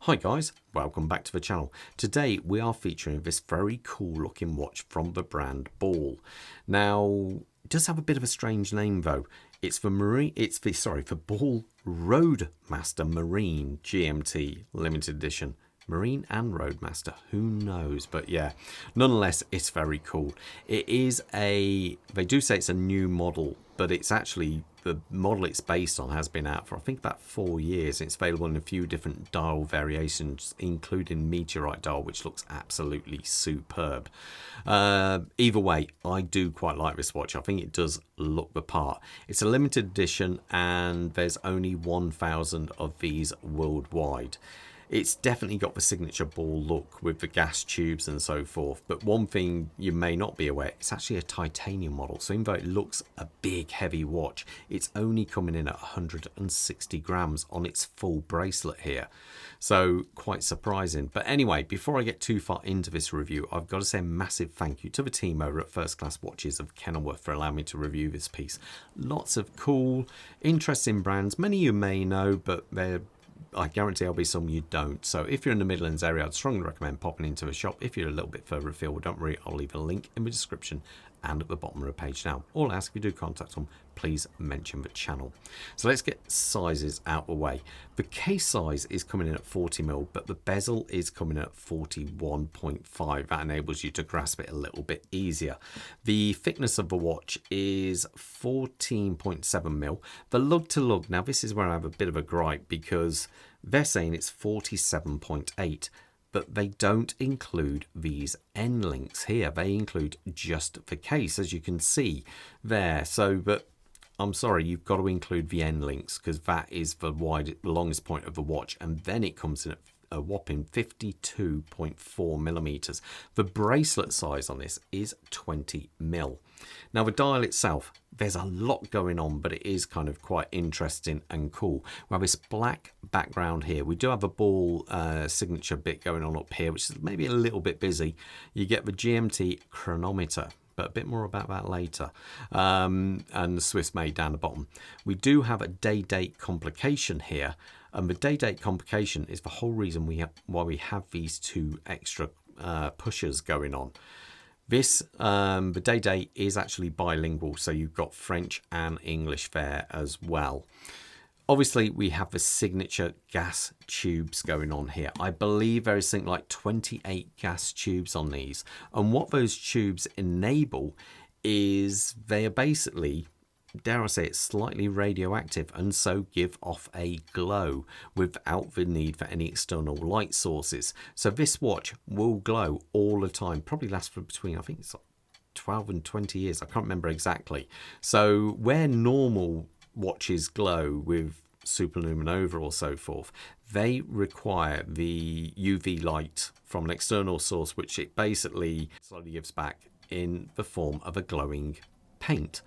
Hi guys, welcome back to the channel. Today we are featuring this very cool looking watch from the brand Ball. Now, it does have a bit of a strange name though. It's for Ball Roadmaster Marine GMT limited edition. Marine and Roadmaster, who knows? But yeah, nonetheless, it's very cool. It is they do say it's a new model, but it's actually, the model it's based on has been out for I think about 4 years. It's available in a few different dial variations, including meteorite dial, which looks absolutely superb. Either way, I do quite like this watch. I think it does look the part. It's a limited edition and there's only 1,000 of these worldwide. It's definitely got the signature Ball look with the gas tubes and so forth. But one thing you may not be aware, it's actually a titanium model. So even though it looks a big, heavy watch, it's only coming in at 160 grams on its full bracelet here. So quite surprising. But anyway, before I get too far into this review, I've got to say a massive thank you to the team over at First Class Watches of Kenilworth for allowing me to review this piece. Lots of cool, interesting brands. Many you may know, but I guarantee there'll be some you don't. So if you're in the Midlands area, I'd strongly recommend popping into a shop. If you're a little bit further afield, don't worry, I'll leave a link in the description and at the bottom of the page now. All I ask, if you do contact them, please mention the channel. So let's get sizes out the way. The case size is coming in at 40mm, but the bezel is coming in at 41.5. That enables you to grasp it a little bit easier. The thickness of the watch is 14.7mm. The lug to lug, now this is where I have a bit of a gripe because they're saying it's 47.8. But they don't include these end links here. They include just the case, as you can see there. So, but I'm sorry, you've got to include the end links because that is the longest point of the watch. And then it comes in at a whopping 52.4mm. The bracelet size on this is 20mm. Now the dial itself, there's a lot going on, but it is kind of quite interesting and cool. We have this black background here. We do have a Ball signature bit going on up here, which is maybe a little bit busy. You get the GMT chronometer, but a bit more about that later, and the Swiss made down the bottom. We do have a day-date complication here, and the day-date complication is the whole reason why we have these two extra pushers going on. This, the day-date is actually bilingual, so you've got French and English there as well. Obviously, we have the signature gas tubes going on here. I believe there is something like 28 gas tubes on these. And what those tubes enable is they are basically, dare I say it, slightly radioactive and so give off a glow without the need for any external light sources. So this watch will glow all the time, probably lasts for between, I think it's 12 and 20 years. I can't remember exactly. So where normal watches glow with supernova or so forth, they require the UV light from an external source, which it basically slowly gives back in the form of a glowing paint.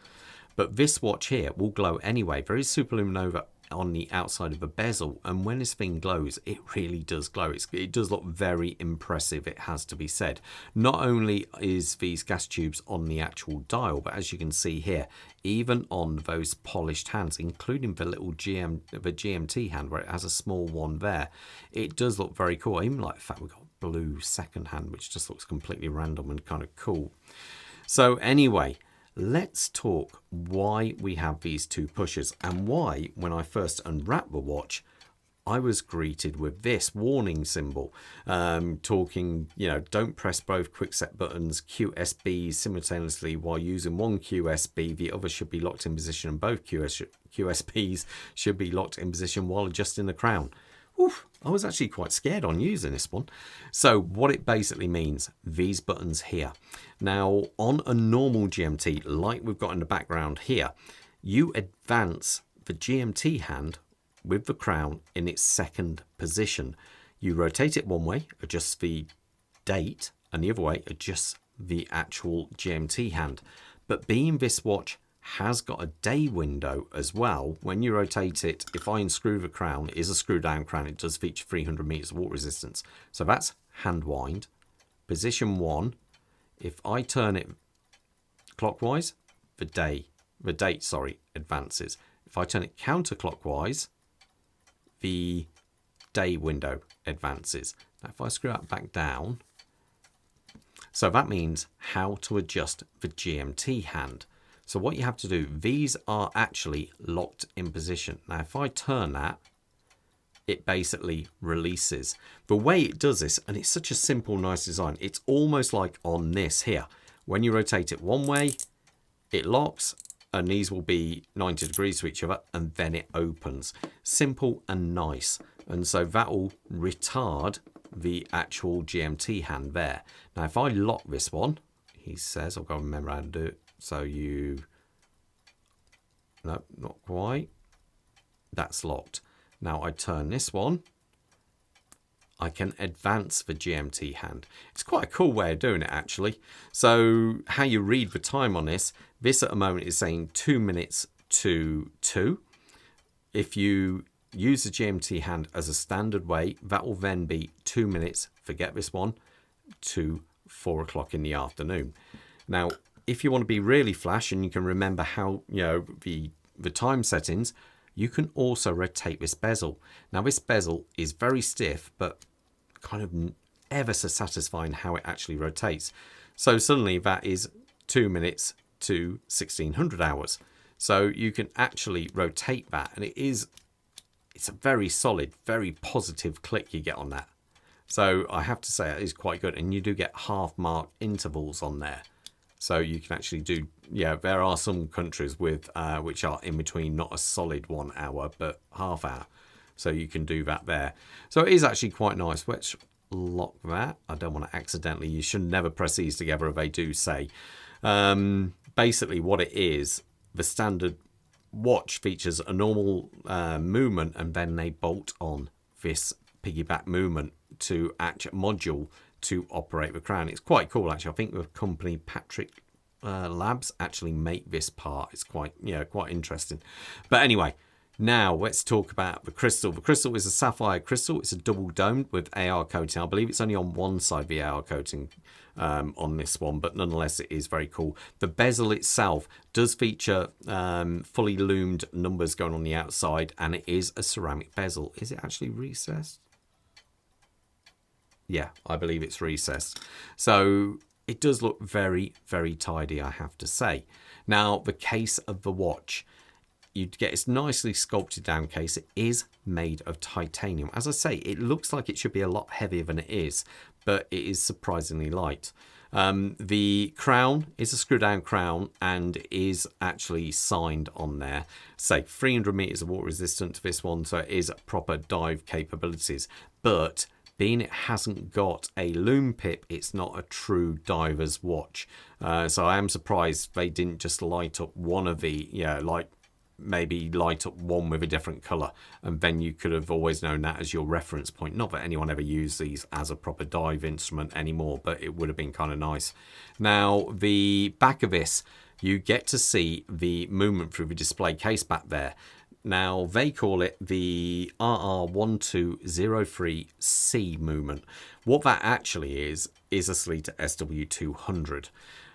But this watch here will glow anyway. There is superluminova on the outside of the bezel, and when this thing glows, it really does glow. It does look very impressive, it has to be said. Not only is these gas tubes on the actual dial, but as you can see here, even on those polished hands, including the little GMT hand where it has a small one there, it does look very cool. I even like the fact we've got blue second hand, which just looks completely random and kind of cool. So anyway, let's talk why we have these two pushers and why, when I first unwrapped the watch, I was greeted with this warning symbol, talking, you know, don't press both quickset buttons, QSBs simultaneously while using one QSB. The other should be locked in position, and both QSBs should be locked in position while adjusting the crown. Oof, I was actually quite scared on using this one. So what it basically means, these buttons here. Now on a normal GMT, like we've got in the background here, you advance the GMT hand with the crown in its second position. You rotate it one way, adjust the date, and the other way, adjust the actual GMT hand. But being this watch has got a day window as well, when you rotate it, if I unscrew the crown, it is a screw down crown, it does feature 300 meters of water resistance. So that's hand wind, position 1. If I turn it clockwise, the date advances. If I turn it counterclockwise, the day window advances. Now if I screw that back down, so that means how to adjust the GMT hand. So what you have to do, these are actually locked in position. Now if I turn that, it basically releases. The way it does this, and it's such a simple, nice design, it's almost like on this here. When you rotate it one way, it locks, and these will be 90 degrees to each other, and then it opens. Simple and nice. And so that will retard the actual GMT hand there. Now, if I lock this one, he says, I've got to remember how to do it. So you, no, not quite. That's locked. Now I turn this one, I can advance the GMT hand. It's quite a cool way of doing it actually. So how you read the time on this at the moment is saying 2 minutes to 2. If you use the GMT hand as a standard way, that will then be 2 minutes, forget this one, to 4 o'clock in the afternoon. Now, if you want to be really flash and you can remember how, you know, the time settings, you can also rotate this bezel. Now this bezel is very stiff, but kind of ever so satisfying how it actually rotates. So suddenly that is 2 minutes to 1600 hours. So you can actually rotate that, and it's a very solid, very positive click you get on that. So I have to say it is quite good, and you do get half mark intervals on there. So you can actually do, yeah, there are some countries with which are in between, not a solid 1 hour, but half hour. So you can do that there. So it is actually quite nice. Let's lock that. I don't want to accidentally, you should never press these together, they do say. Basically what it is, the standard watch features a normal movement, and then they bolt on this piggyback movement to actual module to operate the crown. It's quite cool actually. I think the company Patrick Labs actually make this part. It's quite, yeah, quite interesting. But anyway, now let's talk about the crystal. The crystal is a sapphire crystal. It's a double domed with AR coating. I believe it's only on one side the AR coating on this one, but nonetheless it is very cool. The bezel itself does feature fully loomed numbers going on the outside, and it is a ceramic bezel. Is it actually recessed? Yeah, I believe it's recessed. So it does look very, very tidy, I have to say. Now, the case of the watch, you get this nicely sculpted down case. It is made of titanium. As I say, it looks like it should be a lot heavier than it is, but it is surprisingly light. The crown is a screw down crown and is actually signed on there. Say 300 meters of water resistant to this one, so it is proper dive capabilities. But being it hasn't got a Lume pip, it's not a true diver's watch. So I am surprised they didn't just light up one of the, yeah, like maybe light up one with a different color, and then you could have always known that as your reference point. Not that anyone ever used these as a proper dive instrument anymore, but it would have been kind of nice. Now the back of this, you get to see the movement through the display case back there. Now they call it the RR1203C movement. What that actually is a Sleater SW200.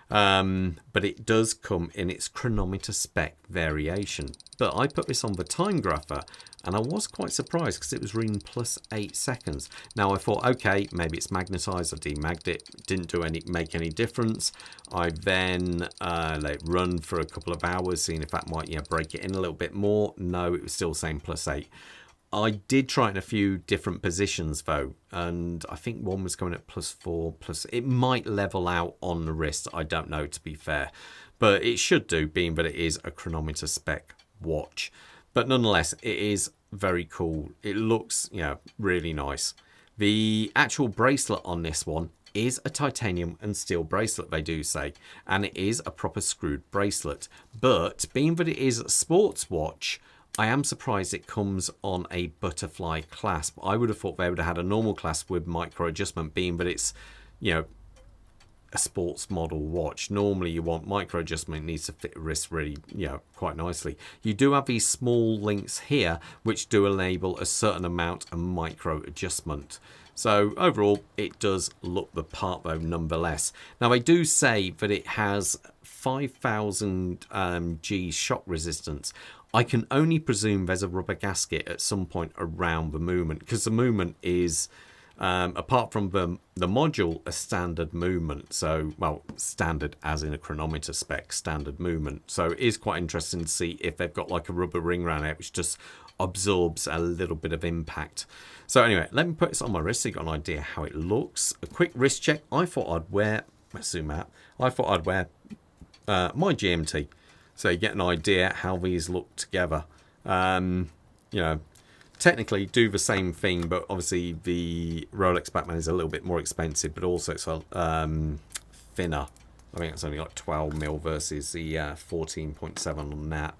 But it does come in its chronometer spec variation. But I put this on the time grapher, and I was quite surprised because it was reading +8 seconds. Now I thought, okay, maybe it's magnetized. I demagged it, didn't make any difference. I then let it run for a couple of hours, seeing if that might, break it in a little bit more. No, it was still saying +8. I did try it in a few different positions though, and I think one was coming at +4. It might level out on the wrist, I don't know, to be fair, but it should do, being that it is a chronometer spec watch. But nonetheless, it is very cool. It looks, really nice. The actual bracelet on this one is a titanium and steel bracelet, they do say, and it is a proper screwed bracelet. But being that it is a sports watch, I am surprised it comes on a butterfly clasp. I would have thought they would have had a normal clasp with micro adjustment, being that it's, a sports model watch. Normally you want micro adjustment, it needs to fit the wrist really, quite nicely. You do have these small links here, which do enable a certain amount of micro adjustment. So overall, it does look the part though, nonetheless. Now they do say that it has 5,000 G shock resistance. I can only presume there's a rubber gasket at some point around the movement, because the movement is, apart from the module, a standard movement. So, well, standard as in a chronometer spec, standard movement. So it is quite interesting to see if they've got like a rubber ring around it, which just absorbs a little bit of impact. So anyway, let me put this on my wrist so you got an idea how it looks. A quick wrist check. I thought I'd wear, let's zoom out. I thought I'd wear my GMT. So you get an idea how these look together. You know, technically do the same thing, but obviously the Rolex Batman is a little bit more expensive, but also it's thinner. I think it's only like 12mm versus the 14.7 on that.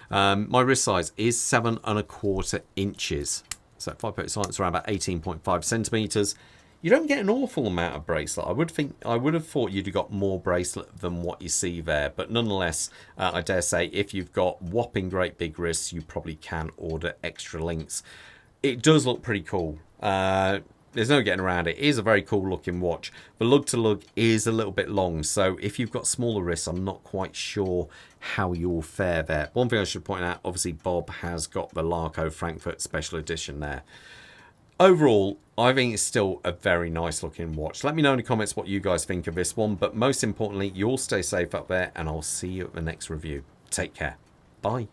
My wrist size is 7¼ inches. So if I put it on, it's around about 18.5 centimeters. You don't get an awful amount of bracelet. I would have thought you'd have got more bracelet than what you see there, but nonetheless, I dare say if you've got whopping great big wrists, you probably can order extra links. It does look pretty cool. There's no getting around it. It is a very cool looking watch. The lug to lug is a little bit long, so if you've got smaller wrists, I'm not quite sure how you'll fare there. One thing I should point out, obviously Bob has got the Larco Frankfurt Special Edition there. Overall, I think it's still a very nice looking watch. Let me know in the comments what you guys think of this one, but most importantly, you all stay safe up there, and I'll see you at the next review. Take care. Bye.